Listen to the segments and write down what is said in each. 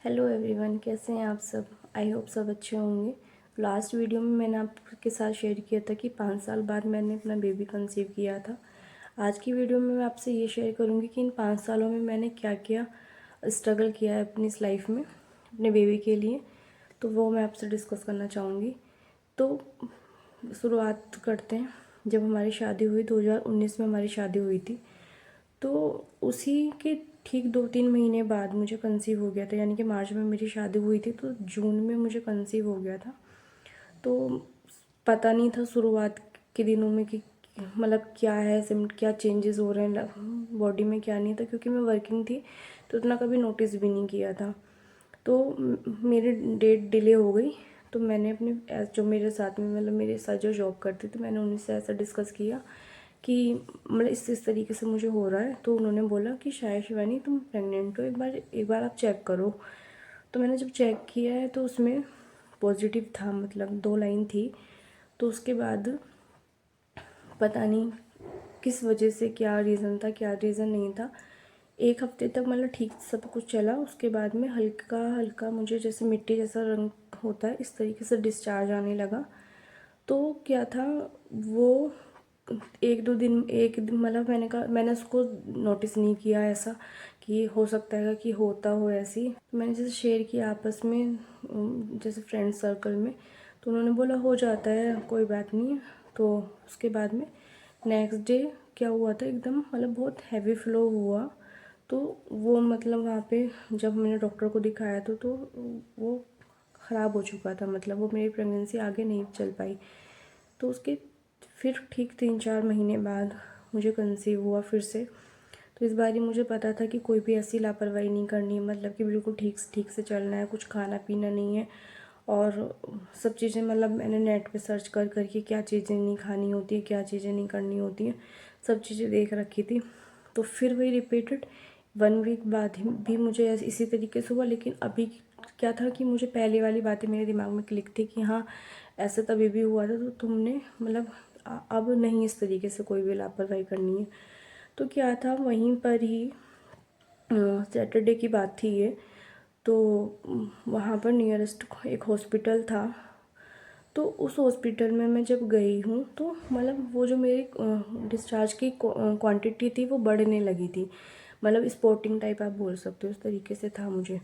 Hello everyone, कैसे हैं आप सब। आई होप सब अच्छे होंगे। लास्ट वीडियो में मैंने आपके साथ शेयर किया था कि 5 साल बाद मैंने अपना बेबी कंसीव किया था। आज की वीडियो में मैं आपसे ये शेयर करूँगी कि इन 5 सालों में मैंने क्या क्या स्ट्रगल किया है अपनी इस लाइफ में अपने बेबी के लिए, तो वो मैं आपसे डिस्कस करना चाहूँगी। तो शुरुआत करते हैं। जब हमारी शादी हुई 2019 में हमारी शादी हुई थी, तो उसी के ठीक 2-3 महीने बाद मुझे कंसीव हो गया था। यानी कि मार्च में मेरी शादी हुई थी तो जून में मुझे कंसीव हो गया था। तो पता नहीं था शुरुआत के दिनों में कि मतलब क्या है, क्या चेंजेस हो रहे हैं बॉडी में, क्या नहीं था, क्योंकि मैं वर्किंग थी तो उतना कभी नोटिस भी नहीं किया था। तो मेरी डेट डिले हो गई। तो मैंने अपने जो मेरे साथ में मतलब मेरे साथ जो जॉब करती थी, मैंने उनसे ऐसा डिस्कस किया कि मतलब इस तरीके से मुझे हो रहा है। तो उन्होंने बोला कि शायद शिवानी तुम प्रेग्नेंट हो, एक बार आप चेक करो। तो मैंने जब चेक किया है तो उसमें पॉजिटिव था, मतलब 2 लाइन थी। तो उसके बाद पता नहीं किस वजह से, क्या रीज़न था क्या रीज़न नहीं था, 1 हफ्ते तक मतलब ठीक सब कुछ चला। उसके बाद में हल्का हल्का मुझे जैसे मिट्टी जैसा रंग होता है इस तरीके से डिस्चार्ज आने लगा। तो क्या था वो, 1-2 दिन मतलब मैंने उसको नोटिस नहीं किया ऐसा कि हो सकता है कि होता हो ऐसी। मैंने जैसे शेयर किया आपस में जैसे फ्रेंड सर्कल में, तो उन्होंने बोला हो जाता है कोई बात नहीं है। तो उसके बाद में नेक्स्ट डे क्या हुआ था, एकदम मतलब बहुत हैवी फ्लो हुआ। तो वो मतलब वहाँ पे जब मैंने डॉक्टर को दिखाया तो वो ख़राब हो चुका था, मतलब वो मेरी प्रेगनेंसी आगे नहीं चल पाई। तो उसके फिर ठीक 3-4 महीने बाद मुझे कंसीव हुआ फिर से। तो इस बार ही मुझे पता था कि कोई भी ऐसी लापरवाही नहीं करनी है, मतलब कि बिल्कुल ठीक से चलना है, कुछ खाना पीना नहीं है। और सब चीज़ें मतलब मैंने नेट पे सर्च कर करके क्या चीज़ें नहीं खानी होती है, क्या चीज़ें नहीं करनी होती हैं, सब चीज़ें देख रखी थी। तो फिर वही रिपीटेड 1 वीक बाद भी मुझे इसी तरीके से हुआ। लेकिन अभी क्या था कि मुझे पहले वाली बातें मेरे दिमाग में क्लिक थी कि हाँ ऐसे तभी भी हुआ था, तो तुमने मतलब अब नहीं इस तरीके से कोई भी लापरवाही करनी है। तो क्या था, वहीं पर ही सैटरडे की बात थी ये। तो वहाँ पर नियरेस्ट एक हॉस्पिटल था। तो उस हॉस्पिटल में मैं जब गई हूँ तो मतलब वो जो मेरी डिस्चार्ज की क्वांटिटी थी वो बढ़ने लगी थी, मतलब स्पॉटिंग टाइप आप बोल सकते हो, उस तरीके से था मुझे।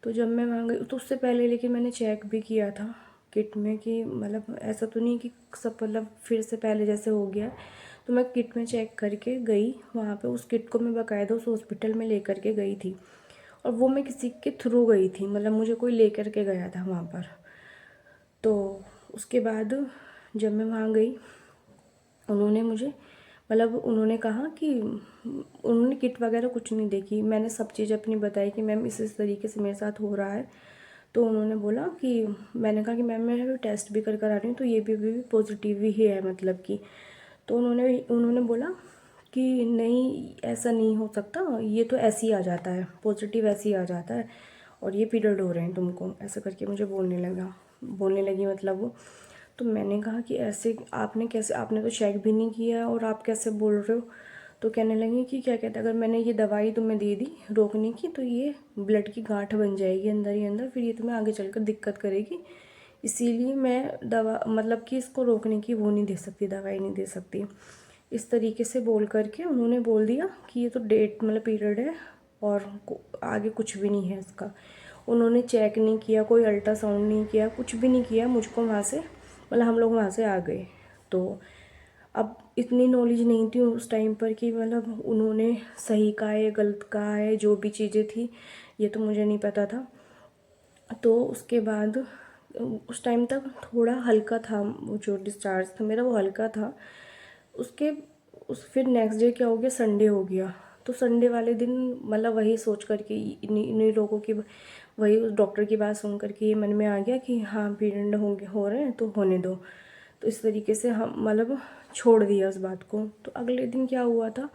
तो जब मैं वहाँ गई तो उससे पहले लेकिन मैंने चेक भी किया था किट में कि मतलब ऐसा तो नहीं कि सब मतलब फिर से पहले जैसे हो गया। तो मैं किट में चेक करके गई वहाँ पे, उस किट को मैं बाकायदा उस हॉस्पिटल में लेकर के गई थी। और वो मैं किसी के थ्रू गई थी, मतलब मुझे कोई लेकर के गया था वहाँ पर। तो उसके बाद जब मैं वहाँ गई, उन्होंने मुझे मतलब उन्होंने कहा कि उन्होंने किट वगैरह कुछ नहीं देखी, मैंने सब चीज़ अपनी बताई कि मैम इस तरीके से मेरे साथ हो रहा है। तो उन्होंने बोला कि मैंने कहा कि मैम मैं अभी टेस्ट भी कर आ रही हूँ तो ये भी पॉजिटिव ही है मतलब कि। तो उन्होंने उन्होंने बोला कि नहीं ऐसा नहीं हो सकता, ये तो ऐसे ही आ जाता है, पॉजिटिव ऐसे ही आ जाता है, और ये पीरियड हो रहे हैं तुमको, ऐसा करके मुझे बोलने लगी मतलब वो। तो मैंने कहा कि ऐसे आपने कैसे, आपने तो चेक भी नहीं किया और आप कैसे बोल रहे हो। तो कहने लगी कि क्या कहते हैं, अगर मैंने ये दवाई तुम्हें दे दी रोकने की तो ये ब्लड की गांठ बन जाएगी अंदर ही अंदर, फिर ये तुम्हें आगे चलकर दिक्कत करेगी। इसीलिए मैं दवा मतलब कि इसको रोकने की वो नहीं दे सकती, दवाई नहीं दे सकती। इस तरीके से बोल करके उन्होंने बोल दिया कि ये तो डेट मतलब पीरियड है और आगे कुछ भी नहीं है इसका। उन्होंने चेक नहीं किया, कोई अल्ट्रासाउंड नहीं किया, कुछ भी नहीं किया। मुझको वहाँ से मतलब हम लोग वहाँ से आ गए। तो अब इतनी नॉलेज नहीं थी उस टाइम पर कि मतलब उन्होंने सही कहा है गलत कहा है, जो भी चीज़ें थी ये तो मुझे नहीं पता था। तो उसके बाद उस टाइम तक थोड़ा हल्का था, वो जो डिस्चार्ज था मेरा वो हल्का था। उसके उस फिर नेक्स्ट डे क्या हो गया, संडे हो गया। तो संडे वाले दिन मतलब वही सोच कर के इन्हीं इन्हीं लोगों की, वही उस डॉक्टर की बात सुन कर के ये मन में आ गया कि हाँ पीरियड होंगे, हो रहे हैं तो होने दो। तो इस तरीके से हम मतलब छोड़ दिया उस बात को। तो अगले दिन क्या हुआ था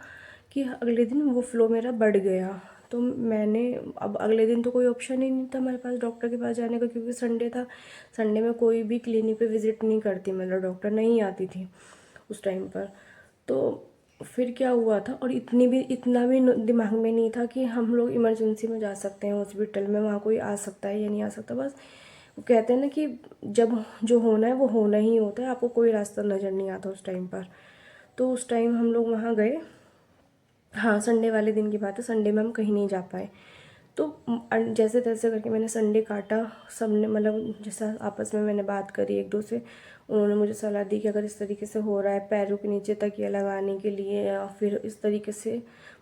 कि अगले दिन वो फ्लो मेरा बढ़ गया। तो मैंने अब अगले दिन तो कोई ऑप्शन ही नहीं था हमारे पास डॉक्टर के पास जाने का, क्योंकि संडे था। संडे में कोई भी क्लिनिक पे विज़िट नहीं करती, मतलब डॉक्टर नहीं आती थी उस टाइम पर। तो फिर क्या हुआ था, और इतना भी दिमाग में नहीं था कि हम लोग इमरजेंसी में जा सकते हैं हॉस्पिटल में, वहाँ कोई आ सकता है या नहीं आ सकता। बस वो कहते हैं ना कि जब जो होना है वो होना ही होता है, आपको कोई रास्ता नज़र नहीं आता उस टाइम पर। तो उस टाइम हम लोग वहाँ गए। हाँ, संडे वाले दिन की बात है, संडे में हम कहीं नहीं जा पाए। तो जैसे तैसे करके मैंने संडे काटा। सबने मतलब जैसा आपस में मैंने बात करी एक दो से, उन्होंने मुझे सलाह दी कि अगर इस तरीके से हो रहा है पैरों के नीचे तकिया लगाने के लिए, या फिर इस तरीके से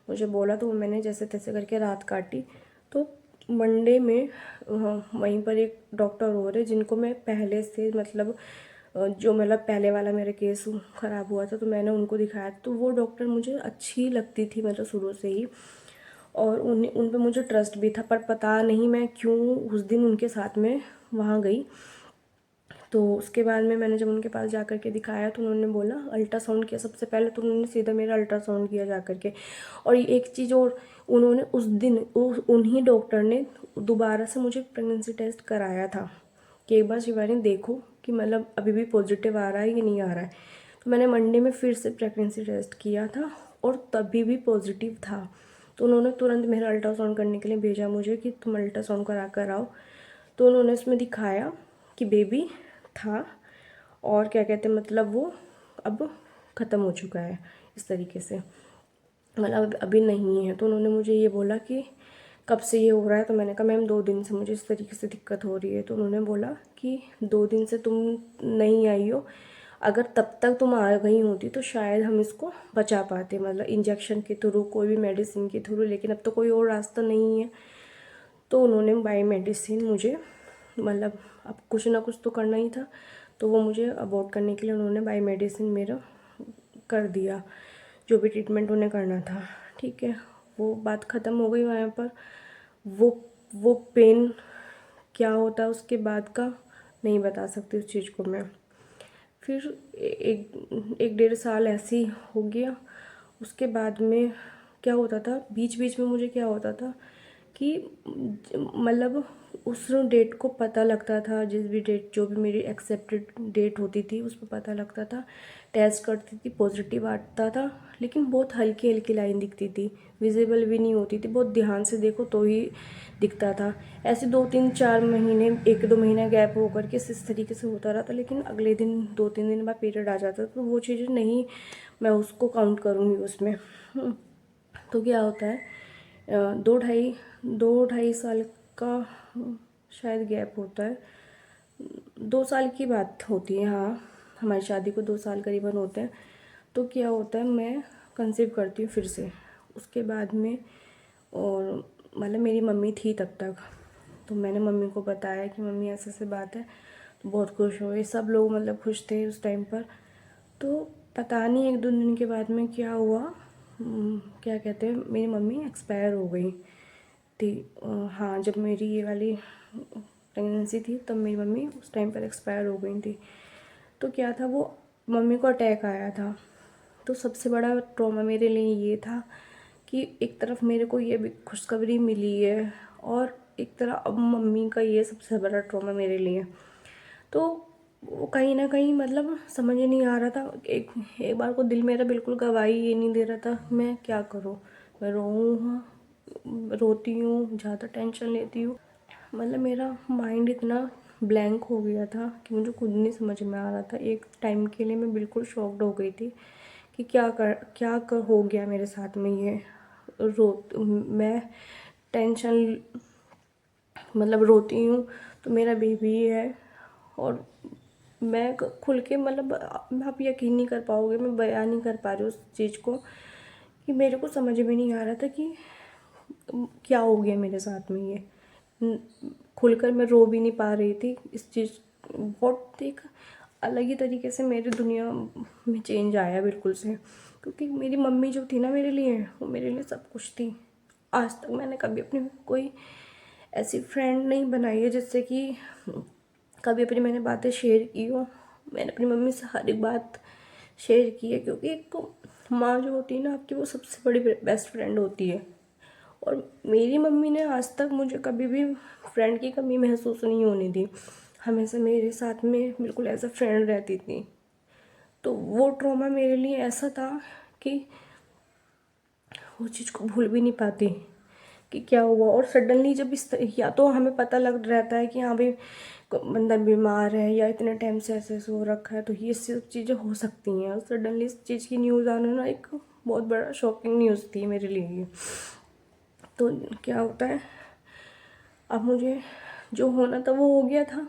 मुझे बोला, तो मैंने जैसे तैसे करके रात काटी। तो मंडे में वहीं पर एक डॉक्टर और है जिनको मैं पहले से मतलब जो मतलब पहले वाला मेरा केस ख़राब हुआ था तो मैंने उनको दिखाया। तो वो डॉक्टर मुझे अच्छी लगती थी मतलब शुरू से ही, और उन पे मुझे ट्रस्ट भी था। पर पता नहीं मैं क्यों उस दिन उनके साथ में वहाँ गई। तो उसके बाद में मैंने जब उनके पास जा कर के दिखाया तो उन्होंने बोला, अल्ट्रासाउंड किया सबसे पहले, तो उन्होंने सीधा मेरा अल्ट्रासाउंड किया जा कर के। और एक चीज़ और, उन्होंने उस दिन उन्हीं डॉक्टर ने दोबारा से मुझे प्रेगनेंसी टेस्ट कराया था कि एक बार शिवानी देखो कि मतलब अभी भी पॉजिटिव आ रहा है कि नहीं आ रहा है। तो मैंने मंडे में फिर से प्रेगनेंसी टेस्ट किया था और तभी भी पॉजिटिव था। तो उन्होंने तुरंत मेरा अल्ट्रासाउंड करने के लिए भेजा मुझे कि तुम अल्ट्रासाउंड करा कर आओ। तो उन्होंने उसमें दिखाया कि बेबी था, और क्या कहते हैं मतलब वो अब ख़त्म हो चुका है इस तरीके से, मतलब अभी नहीं है। तो उन्होंने मुझे ये बोला कि कब से ये हो रहा है। तो मैंने कहा मैम 2 दिन से मुझे इस तरीके से दिक्कत हो रही है। तो उन्होंने बोला कि 2 दिन से तुम नहीं आई हो, अगर तब तक तुम आ गई होती तो शायद हम इसको बचा पाते, मतलब इंजेक्शन के थ्रू, कोई भी मेडिसिन के थ्रू, लेकिन अब तो कोई और रास्ता नहीं है। तो उन्होंने बाई मेडिसिन मुझे मतलब अब कुछ ना कुछ तो करना ही था, तो वो मुझे अबॉर्ट करने के लिए उन्होंने बाई मेडिसिन मेरा कर दिया, जो भी ट्रीटमेंट उन्हें करना था। ठीक है, वो बात ख़त्म हो गई वहाँ पर। वो पेन क्या होता है उसके बाद का नहीं बता सकती उस चीज़ को मैं। फिर एक 1.5 साल ऐसे ही हो गया। उसके बाद में क्या होता था, बीच बीच में मुझे क्या होता था कि मतलब उस डेट को पता लगता था, जिस भी डेट जो भी मेरी एक्सेप्टेड डेट होती थी उस पर पता लगता था, टेस्ट करती थी, पॉजिटिव आता था, लेकिन बहुत हल्की हल्की लाइन दिखती थी, विजिबल भी नहीं होती थी, बहुत ध्यान से देखो तो ही दिखता था। ऐसे 2-3-4 महीने, 1-2 महीना गैप होकर के इस तरीके से होता रहा था, लेकिन अगले दिन 2-3 दिन बाद पीरियड आ जाता था। तो वो चीज़ें नहीं, मैं उसको काउंट करूँगी उसमें। तो क्या होता है, 2-2.5 साल का शायद गैप होता है, 2 साल की बात होती है। हाँ, हमारी शादी को 2 साल करीबन होते हैं। तो क्या होता है, मैं कंसीव करती हूँ फिर से उसके बाद में, और मतलब मेरी मम्मी थी तब तक। तो मैंने मम्मी को बताया कि मम्मी ऐसे ऐसे बात है, तो बहुत खुश हुए सब लोग, मतलब खुश थे उस टाइम पर। तो पता नहीं 1-2 दिन के बाद में क्या हुआ, क्या कहते हैं, मेरी मम्मी एक्सपायर हो गई थी। हाँ, जब मेरी ये वाली प्रेगनेंसी थी तब मेरी मम्मी उस टाइम पर एक्सपायर हो गई थी। तो क्या था, वो मम्मी को अटैक आया था। तो सबसे बड़ा ट्रॉमा मेरे लिए ये था कि एक तरफ मेरे को ये भी खुशखबरी मिली है, और एक तरह अब मम्मी का ये सबसे बड़ा ट्रॉमा मेरे लिए। तो वो कहीं ना कहीं मतलब समझ ही नहीं आ रहा था। एक एक बार को दिल मेरा बिल्कुल गवाही ये नहीं दे रहा था, मैं क्या करूँ, मैं रोती हूँ, ज़्यादा टेंशन लेती हूँ, मतलब मेरा माइंड इतना ब्लैंक हो गया था कि मुझे खुद नहीं समझ में आ रहा था। एक टाइम के लिए मैं बिल्कुल शॉक्ड हो गई थी कि क्या कर हो गया मेरे साथ में ये। मैं टेंशन मतलब रोती हूँ तो मेरा बेबी है, और मैं खुल के मतलब आप यकीन नहीं कर पाओगे, मैं बयान नहीं कर पा रही उस चीज़ को, कि मेरे को समझ में नहीं आ रहा था कि क्या हो गया मेरे साथ में ये। खुलकर मैं रो भी नहीं पा रही थी इस चीज़, बहुत एक अलग ही तरीके से मेरी दुनिया में चेंज आया बिल्कुल से। क्योंकि मेरी मम्मी जो थी ना मेरे लिए, वो मेरे लिए सब कुछ थी। आज तक मैंने कभी अपनी कोई ऐसी फ्रेंड नहीं बनाई है जिससे कि कभी अपनी मैंने बातें शेयर की हो। मैंने अपनी मम्मी से हर एक बात शेयर की है, क्योंकि एक माँ जो होती है ना आपकी, वो सबसे बड़ी बेस्ट फ्रेंड होती है। और मेरी मम्मी ने आज तक मुझे कभी भी फ्रेंड की कमी महसूस नहीं होने दी, हमेशा मेरे साथ में बिल्कुल एज अ फ्रेंड रहती थी। तो वो ट्रॉमा मेरे लिए ऐसा था कि वो चीज़ को भूल भी नहीं पाती कि क्या हुआ। और सडनली जब या तो हमें पता लग रहता है कि हाँ भाई बंदा बीमार है या इतने टाइम से ऐसे ऐसे हो रखा है, तो ये सब चीज़ें हो सकती हैं। और सडनली इस चीज़ की न्यूज़ आना ना एक बहुत बड़ा शॉकिंग न्यूज़ थी मेरे लिए ये। तो क्या होता है, अब मुझे जो होना था वो हो गया था।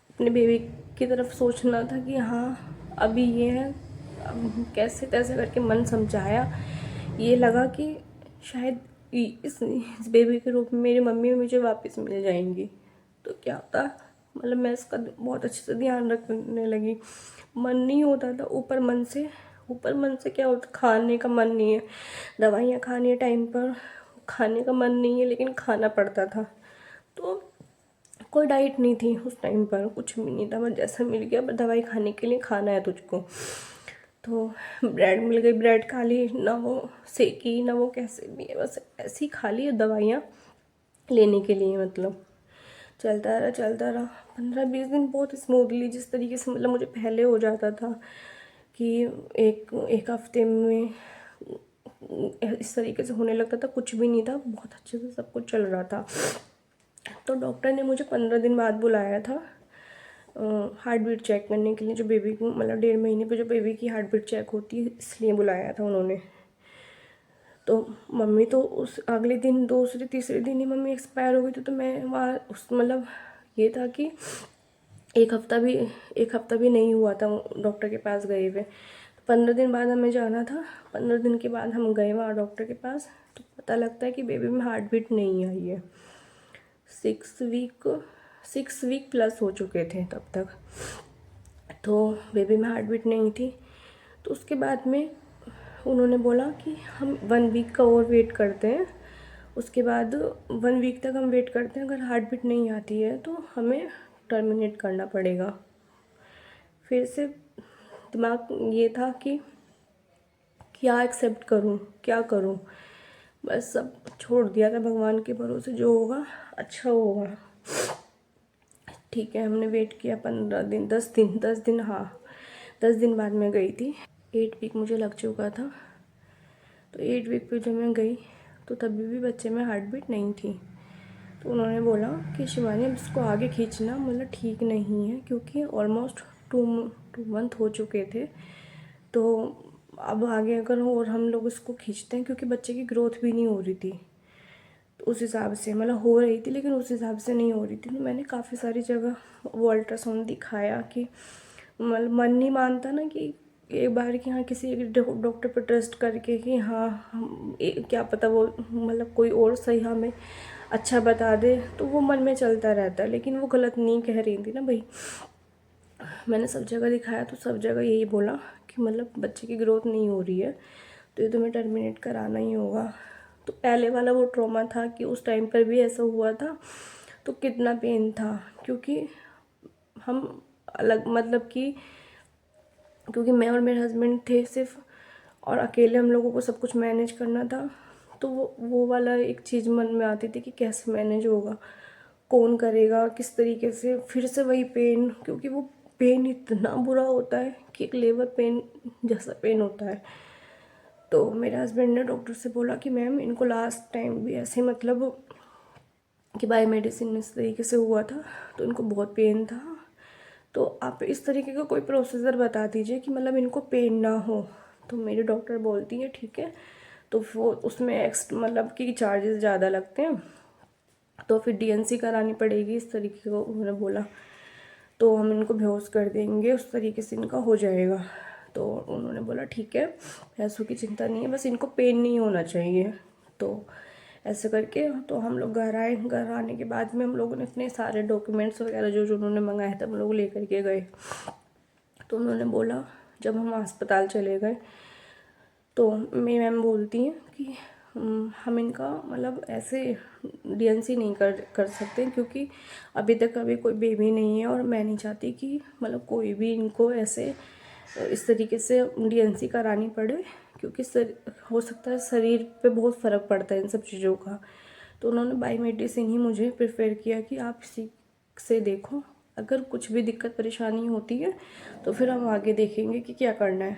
अपने बेबी की तरफ सोचना था कि हाँ अभी ये है। अब कैसे तैसे करके मन समझाया। ये लगा कि शायद इस बेबी के रूप में मेरी मम्मी मुझे वापस मिल जाएंगी। तो क्या होता, मतलब मैं इसका बहुत अच्छे से ध्यान रखने लगी। मन नहीं होता था, ऊपर मन से क्या होता, खाने का मन नहीं है, दवाइयाँ खानी है टाइम पर, खाने का मन नहीं है लेकिन खाना पड़ता था। तो कोई डाइट नहीं थी उस टाइम पर, कुछ भी नहीं था, बस जैसा मिल गया, बस दवाई खाने के लिए खाना है तुझको। तो ब्रेड मिल गई, ब्रेड खा ली, ना वो सेकी ना वो कैसे भी है, बस ऐसी ही खा ली दवाइयाँ लेने के लिए। मतलब चलता रहा 15-20 दिन बहुत स्मूथली, जिस तरीके से मतलब मुझे पहले हो जाता था कि एक हफ्ते में इस तरीके से होने लगता था, कुछ भी नहीं था, बहुत अच्छे से सब कुछ चल रहा था। तो डॉक्टर ने मुझे 15 दिन बाद बुलाया था हार्ट बीट चेक करने के लिए, जो बेबी को मतलब 1.5 महीने पे जो बेबी की हार्ट बीट चेक होती है, इसलिए बुलाया था उन्होंने। तो मम्मी तो उस अगले दिन, दूसरे तीसरे दिन ही मम्मी एक्सपायर हो गई थी। तो मैं वहाँ उस मतलब ये था कि एक हफ्ता भी नहीं हुआ था डॉक्टर के पास गए हुए। तो 15 दिन बाद हमें जाना था। 15 दिन के बाद हम गए वहाँ डॉक्टर के पास, तो पता लगता है कि बेबी में हार्ट बीट नहीं आई है। 6 वीक प्लस हो चुके थे तब तक, तो बेबी में हार्ट बीट नहीं थी। तो उसके बाद में उन्होंने बोला कि हम 1 वीक का और वेट करते हैं, उसके बाद 1 वीक तक हम वेट करते हैं, अगर हार्ट बीट नहीं आती है तो हमें टर्मिनेट करना पड़ेगा। फिर से दिमाग ये था कि क्या एक्सेप्ट करूं, क्या करूं, बस सब छोड़ दिया था भगवान के भरोसे, जो होगा अच्छा होगा। ठीक है, हमने वेट किया 15 दिन, 10 दिन, हाँ 10 दिन बाद मैं गई थी। 8 वीक मुझे लग चुका था। तो 8 वीक पे जब मैं गई तो तभी भी बच्चे में हार्ट बीट नहीं थी। तो उन्होंने बोला कि शिवानी अब इसको आगे खींचना मतलब ठीक नहीं है, क्योंकि ऑलमोस्ट 2 मंथ हो चुके थे। तो अब आगे अगर और हम लोग इसको खींचते हैं, क्योंकि बच्चे की ग्रोथ भी नहीं हो रही थी, तो उस हिसाब से मतलब हो रही थी लेकिन उस हिसाब से नहीं हो रही थी। तो मैंने काफ़ी सारी जगह वो अल्ट्रासाउंड दिखाया कि मतलब मन नहीं मानता ना कि एक बार कि हाँ किसी एक डॉक्टर पर ट्रस्ट करके कि हाँ क्या पता वो मतलब कोई और सही हमें अच्छा बता दे, तो वो मन में चलता रहता है। लेकिन वो गलत नहीं कह रही थी ना भाई। मैंने सब जगह दिखाया तो सब जगह यही बोला कि मतलब बच्चे की ग्रोथ नहीं हो रही है, तो ये तुम्हें टर्मिनेट कराना ही होगा। तो पहले वाला वो ट्रॉमा था कि उस टाइम पर भी ऐसा हुआ था, तो कितना पेन था, क्योंकि हम अलग मतलब कि क्योंकि मैं और मेरे हस्बैंड थे सिर्फ, और अकेले हम लोगों को सब कुछ मैनेज करना था। तो वो वाला एक चीज़ मन में आती थी कि कैसे मैनेज होगा, कौन करेगा, किस तरीके से। फिर से वही पेन, क्योंकि वो पेन इतना बुरा होता है कि एक लेबर पेन जैसा पेन होता है। तो मेरे हस्बैंड ने डॉक्टर से बोला कि मैम इनको लास्ट टाइम भी ऐसे मतलब कि बायो मेडिसिन इस तरीके से हुआ था, तो इनको बहुत पेन था। तो आप इस तरीके का कोई प्रोसीजर बता दीजिए कि मतलब इनको पेन ना हो। तो मेरी डॉक्टर बोलती है ठीक है, तो वो उसमें मतलब कि चार्जेस ज़्यादा लगते हैं, तो फिर डीएनसी करानी पड़ेगी, इस तरीके को उन्होंने बोला। तो हम इनको बेहोश कर देंगे, उस तरीके से इनका हो जाएगा। तो उन्होंने बोला ठीक है, पैसों की चिंता नहीं है, बस इनको पेन नहीं होना चाहिए। तो ऐसे करके तो हम लोग घर आए। घर आने के बाद में हम लोगों ने अपने सारे डॉक्यूमेंट्स वगैरह जो जो उन्होंने मंगाए थे हम लोग लेकर के गए। तो उन्होंने बोला, जब हम अस्पताल चले गए तो मेरी मैम बोलती हैं कि हम इनका मतलब ऐसे डीएनसी नहीं कर सकते, क्योंकि अभी तक अभी कोई बेबी नहीं है, और मैं नहीं चाहती कि मतलब कोई भी इनको ऐसे इस तरीके से डीएनसी करानी पड़े, क्योंकि हो सकता है शरीर पे बहुत फ़र्क पड़ता है इन सब चीज़ों का। तो उन्होंने बायो मेडिसिन ही मुझे प्रेफर किया कि आप इसी से देखो, अगर कुछ भी दिक्कत परेशानी होती है तो फिर हम आगे देखेंगे कि क्या करना है।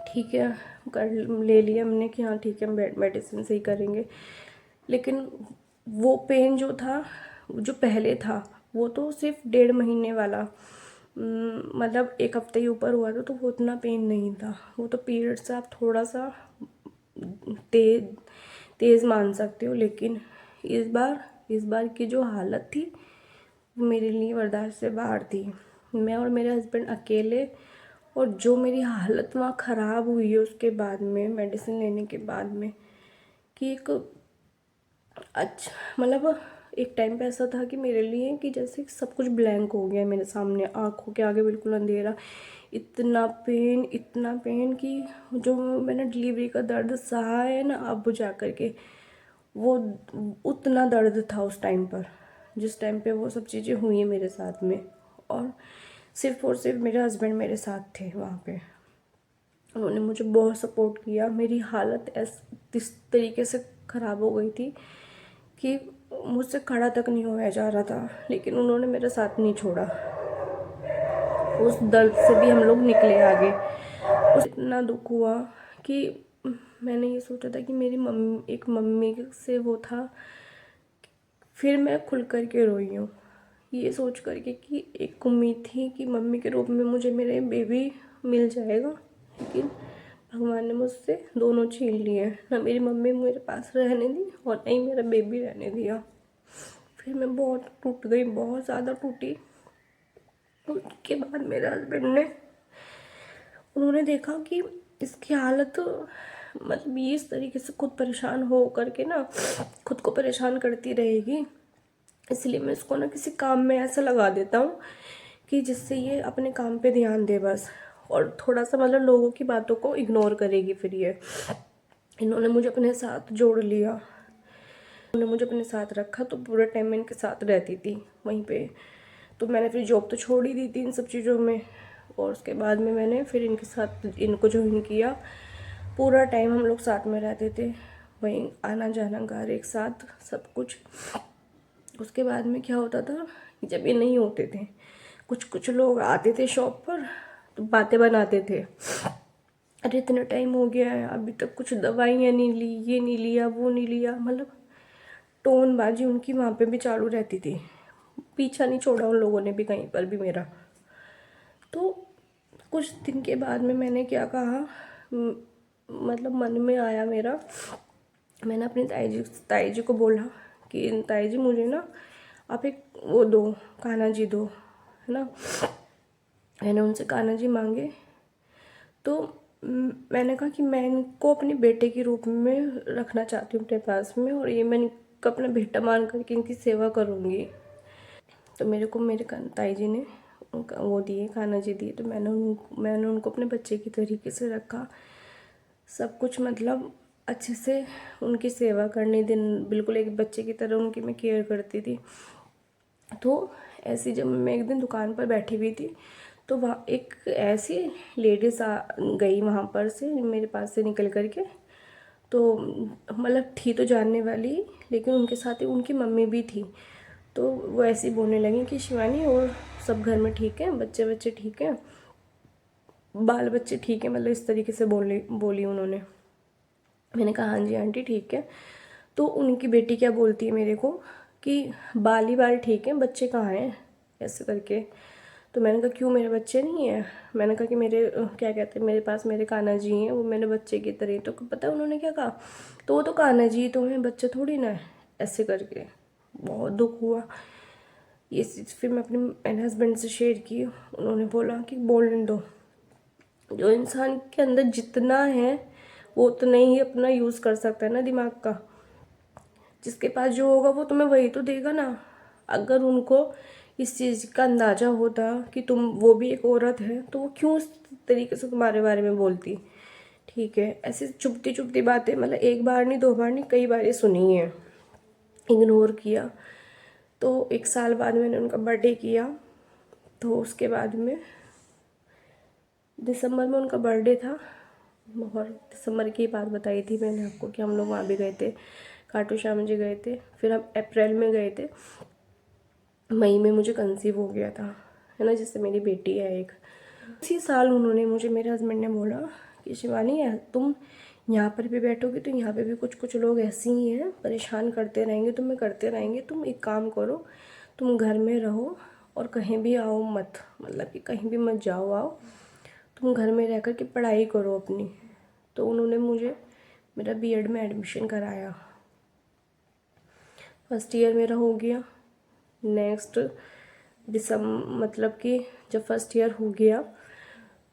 ठीक है, कर ले लिया हमने कि हाँ ठीक है मेडिसिन से ही करेंगे। लेकिन वो पेन जो था, जो पहले था, वो तो सिर्फ 1.5 महीने वाला, मतलब 1 हफ्ते ही ऊपर हुआ था, तो वो उतना पेन नहीं था। वो तो पीरियड से आप थोड़ा सा तेज तेज़ मान सकते हो, लेकिन इस बार की जो हालत थी वो मेरे लिए बर्दाश्त से बाहर थी। मैं और मेरे हस्बैंड अकेले, और जो मेरी हालत वहाँ ख़राब हुई है उसके बाद में, मेडिसिन लेने के बाद में, कि एक अच्छा मतलब एक टाइम पे ऐसा था कि मेरे लिए कि जैसे सब कुछ ब्लैंक हो गया मेरे सामने, आंखों के आगे बिल्कुल अंधेरा। इतना पेन कि जो मैंने डिलीवरी का दर्द सहा है ना अब जा कर के, वो उतना दर्द था उस टाइम पर, जिस टाइम पे वो सब चीज़ें हुई हैं मेरे साथ में। और सिर्फ मेरे हस्बैंड मेरे साथ थे वहाँ पे। उन्होंने मुझे बहुत सपोर्ट किया। मेरी हालत इस तरीके से ख़राब हो गई थी कि मुझसे खड़ा तक नहीं होया जा रहा था, लेकिन उन्होंने मेरा साथ नहीं छोड़ा। उस दर्द से भी हम लोग निकले आगे। उस इतना दुख हुआ कि मैंने ये सोचा था कि मेरी मम्मी, एक मम्मी से वो था, फिर मैं खुल कर के रोई हूँ ये सोच करके कि एक उम्मीद थी कि मम्मी के रूप में मुझे मेरे बेबी मिल जाएगा, लेकिन भगवान ने मुझसे दोनों छीन लिए। ना मेरी मम्मी मेरे पास रहने दी और ना ही मेरा बेबी रहने दिया। फिर मैं बहुत टूट गई, बहुत ज़्यादा टूटी। उसके बाद मेरे हस्बैंड ने, उन्होंने देखा कि इसकी हालत मतलब ये इस तरीके से खुद परेशान हो करके ना खुद को परेशान करती रहेगी, इसलिए मैं इसको ना किसी काम में ऐसा लगा देता हूँ कि जिससे ये अपने काम पे ध्यान दे बस, और थोड़ा सा मतलब लोगों की बातों को इग्नोर करेगी। फिर ये इन्होंने मुझे अपने साथ जोड़ लिया, उन्होंने मुझे अपने साथ रखा, तो पूरे टाइम मैं इनके साथ रहती थी वहीं पे। तो मैंने फिर जॉब तो छोड़ ही दी थी इन सब चीज़ों में, और उसके बाद में मैंने फिर इनके साथ इनको ज्वाइन किया। पूरा टाइम हम लोग साथ में रहते थे, वहीं आना जाना घर एक साथ सब कुछ। उसके बाद में क्या होता था, जब ये नहीं होते थे, कुछ कुछ लोग आते थे शॉप पर तो बातें बनाते थे, अरे इतना टाइम हो गया है अभी तक कुछ दवाइयाँ नहीं ली, ये नहीं लिया, वो नहीं लिया, मतलब टोनबाजी उनकी वहाँ पे भी चालू रहती थी। पीछा नहीं छोड़ा उन लोगों ने भी कहीं पर भी मेरा। तो कुछ दिन के बाद में मैंने क्या कहा, मतलब मन में आया मेरा, मैंने अपनी ताई जी को बोला कि ताई जी मुझे ना आप एक वो दो, कान्हा जी दो, है ना। मैंने उनसे कान्हा जी मांगे, तो मैंने कहा कि मैं इनको अपने बेटे के रूप में रखना चाहती हूँ अपने पास में, और ये मैं इनका अपना बेटा मान करके इनकी सेवा करूँगी। तो मेरे को मेरे ताई जी ने उनका वो दिए, कान्हा जी दिए, तो मैंने उनको अपने बच्चे की तरीके से रखा, सब कुछ मतलब अच्छे से उनकी सेवा करनी, दिन बिल्कुल एक बच्चे की तरह उनकी मैं केयर करती थी। तो ऐसी जब मैं एक दिन दुकान पर बैठी हुई थी, तो वहाँ एक ऐसी लेडीज़ आ गई वहाँ पर से मेरे पास से निकल कर के, तो मतलब थी तो जानने वाली, लेकिन उनके साथ ही उनकी मम्मी भी थी। तो वो ऐसी बोलने लगी कि शिवानी और सब घर में ठीक है, बच्चे बच्चे ठीक हैं, बाल बच्चे ठीक है, मतलब इस तरीके से बोली उन्होंने। मैंने कहा हाँ जी आंटी ठीक है। तो उनकी बेटी क्या बोलती है मेरे को कि बाल ही बाल ठीक हैं, बच्चे कहाँ हैं, ऐसे करके। तो मैंने कहा क्यों, मेरे बच्चे नहीं हैं। मैंने कहा कि मेरे क्या कहते हैं, मेरे पास मेरे कान्हा जी हैं, वो मेरे बच्चे की तरह। तो पता है उन्होंने क्या कहा, तो वो तो कान्हा जी तो हैं, बच्चे थोड़ी ना है, ऐसे करके। बहुत दुख हुआ ये चीज़। फिर मैं अपने हस्बैंड से शेयर की, उन्होंने बोला कि बोलने दो, जो इंसान के अंदर जितना है वो उतना ही अपना यूज़ कर सकता है ना दिमाग का। जिसके पास जो होगा वो तुम्हें वही तो देगा ना। अगर उनको इस चीज़ का अंदाज़ा होता कि तुम वो भी एक औरत है, तो वो क्यों इस तरीके से तुम्हारे बारे में बोलती। ठीक है, ऐसे चुपती चुपती बातें, मतलब एक बार नहीं, दो बार नहीं, कई बार ये सुनी है, इग्नोर किया। तो 1 साल बाद मैंने उनका बर्थडे किया, तो उसके बाद में दिसंबर में उनका बर्थडे था, और दिसंबर की बात बताई थी मैंने आपको कि हम लोग वहाँ भी गए थे, खाटू श्याम जी गए थे। फिर हम अप्रैल में गए थे, मई में मुझे कंसीव हो गया था, है ना, जिससे मेरी बेटी है एक। इसी साल उन्होंने मुझे, मेरे हस्बैंड ने बोला कि शिवानी तुम यहाँ पर भी बैठोगे तो यहाँ पे भी कुछ कुछ लोग ऐसे ही हैं, परेशान करते रहेंगे, तुम्हें करते रहेंगे। तुम एक काम करो, तुम घर में रहो और कहीं भी आओ मत, मतलब कि कहीं भी मत जाओ आओ, तुम घर में रह कर के पढ़ाई करो अपनी। तो उन्होंने मुझे मेरा बीएड में एडमिशन कराया। फर्स्ट ईयर मेरा हो गया। नेक्स्ट दिसंबर, मतलब कि जब फर्स्ट ईयर हो गया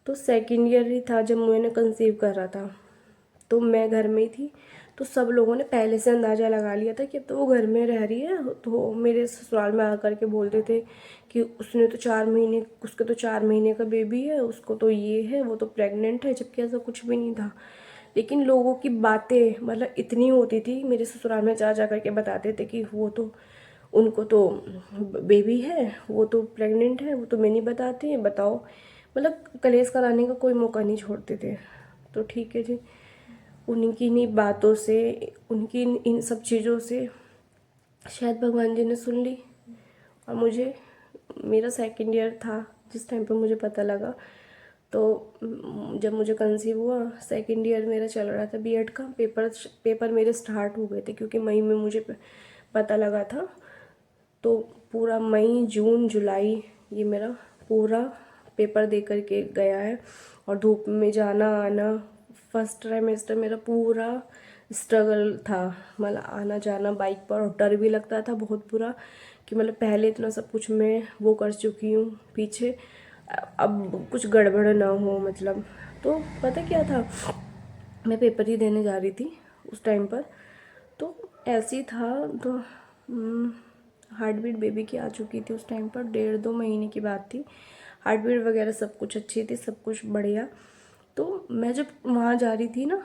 तो सेकंड ईयर ही था जब मैंने कंसीव करा था। तो मैं घर में ही थी, तो सब लोगों ने पहले से अंदाज़ा लगा लिया था कि अब तो वो घर में रह रही है। तो मेरे ससुराल में आकर के बोलते थे कि उसने तो 4 महीने, उसके तो 4 महीने का बेबी है, उसको तो ये है, वो तो प्रेग्नेंट है, जबकि ऐसा कुछ भी नहीं था। लेकिन लोगों की बातें मतलब इतनी होती थी, मेरे ससुराल में जा कर के बताते थे कि वो तो, उनको तो बेबी है, वो तो प्रेग्नेंट है, वो तो मैं नहीं बताती, बताओ। मतलब कलेश कराने का कोई मौका नहीं छोड़ते थे। तो ठीक है जी, उनकी इन्हीं बातों से, उनकी इन सब चीज़ों से शायद भगवान जी ने सुन ली। और मुझे, मेरा सेकंड ईयर था जिस टाइम पे मुझे पता लगा। तो जब मुझे कंसीव हुआ, सेकंड ईयर मेरा चल रहा था बीएड का, पेपर मेरे स्टार्ट हो गए थे क्योंकि मई में मुझे पता लगा था। तो पूरा मई जून जुलाई ये मेरा पूरा पेपर दे कर के गया है। और धूप में जाना आना, फर्स्ट ट्राइमेस्टर मेरा पूरा स्ट्रगल था, मतलब आना जाना बाइक पर। और डर भी लगता था बहुत बुरा कि मतलब पहले इतना सब कुछ मैं वो कर चुकी हूँ पीछे, अब कुछ गड़बड़ ना हो मतलब। तो पता क्या था, मैं पेपर ही देने जा रही थी उस टाइम पर। तो ऐसे ही था। तो हार्ट बीट बेबी की आ चुकी थी उस टाइम पर, 1.5-2 महीने की बात थी। हार्ट बीट वगैरह सब कुछ अच्छी थी, सब कुछ बढ़िया। तो मैं जब वहाँ जा रही थी ना,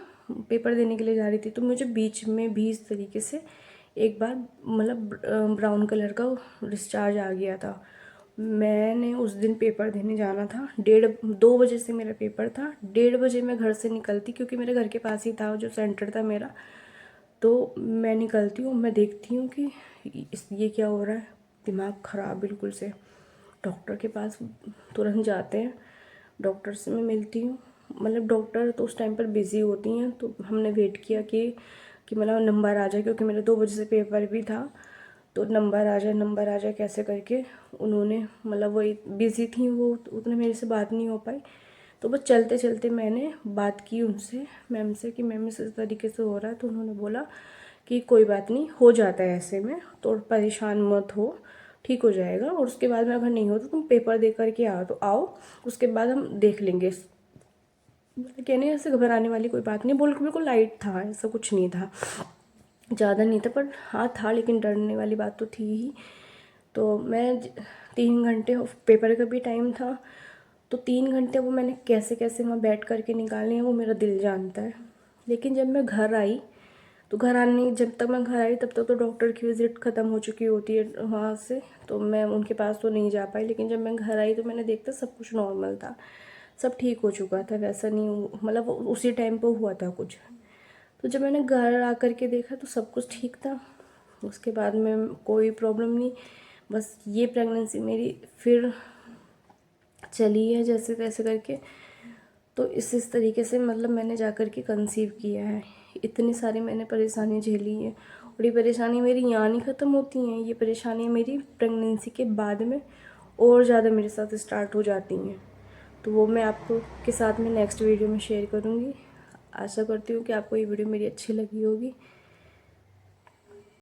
पेपर देने के लिए जा रही थी, तो मुझे बीच में भी इस तरीके से एक बार मतलब ब्राउन कलर का डिस्चार्ज आ गया था। मैंने उस दिन पेपर देने जाना था, 1:30-2 बजे से मेरा पेपर था। 1:30 बजे मैं घर से निकलती, क्योंकि मेरे घर के पास ही था जो सेंटर था मेरा। तो मैं निकलती हूँ, मैं देखती हूँ कि ये क्या हो रहा है, दिमाग ख़राब बिल्कुल से। डॉक्टर के पास तुरंत जाते हैं, डॉक्टर से मैं मिलती हूँ। मतलब डॉक्टर तो उस टाइम पर बिज़ी होती हैं, तो हमने वेट किया कि मतलब नंबर आ जाए, क्योंकि मेरा 2 बजे से पेपर भी था। तो नंबर आ जाए, नंबर आ जाए कैसे करके उन्होंने, मतलब वही बिज़ी थी वो, तो उतने मेरे से बात नहीं हो पाई। तो बस चलते चलते मैंने बात की उनसे, मैम से, कि मैम इस तरीके से हो रहा है। तो उन्होंने बोला कि कोई बात नहीं, हो जाता है ऐसे में, तो परेशान मत हो, ठीक हो जाएगा। और उसके बाद में अगर नहीं हो तो तुम पेपर दे करके आओ, तो आओ, उसके बाद हम देख लेंगे। कहने ऐसे घबराने वाली कोई बात नहीं, बिल्कुल लाइट था, ऐसा कुछ नहीं था, ज़्यादा नहीं था, पर हाँ था, लेकिन डरने वाली बात तो थी ही। तो मैं 3 घंटे पेपर का भी टाइम था, तो 3 घंटे वो मैंने कैसे कैसे वहाँ बैठ करके निकालने हैं वो मेरा दिल जानता है। लेकिन जब मैं घर आई, तो घर आने, जब तक मैं घर आई तब तक तो डॉक्टर की विज़िट ख़त्म हो चुकी होती है वहाँ से, तो मैं उनके पास तो नहीं जा पाई। लेकिन जब मैं घर आई तो मैंने देखा सब कुछ नॉर्मल था, सब ठीक हो चुका था, वैसा नहीं, मतलब उसी टाइम पर हुआ था कुछ। तो जब मैंने घर आकर के देखा तो सब कुछ ठीक था, उसके बाद में कोई प्रॉब्लम नहीं। बस ये प्रेगनेंसी मेरी फिर चली है जैसे तैसे करके। तो इस तरीके से मतलब मैंने जा कर के कंसीव किया है। इतनी सारी मैंने परेशानी झेली है, और ये परेशानी मेरी यहाँ नहीं ख़त्म होती हैं, ये परेशानी मेरी प्रेगनेंसी के बाद में और ज़्यादा मेरे साथ स्टार्ट हो जाती हैं। तो वो मैं आपको के साथ में नेक्स्ट वीडियो में शेयर करूँगी। आशा करती हूँ कि आपको ये वीडियो मेरी अच्छी लगी होगी।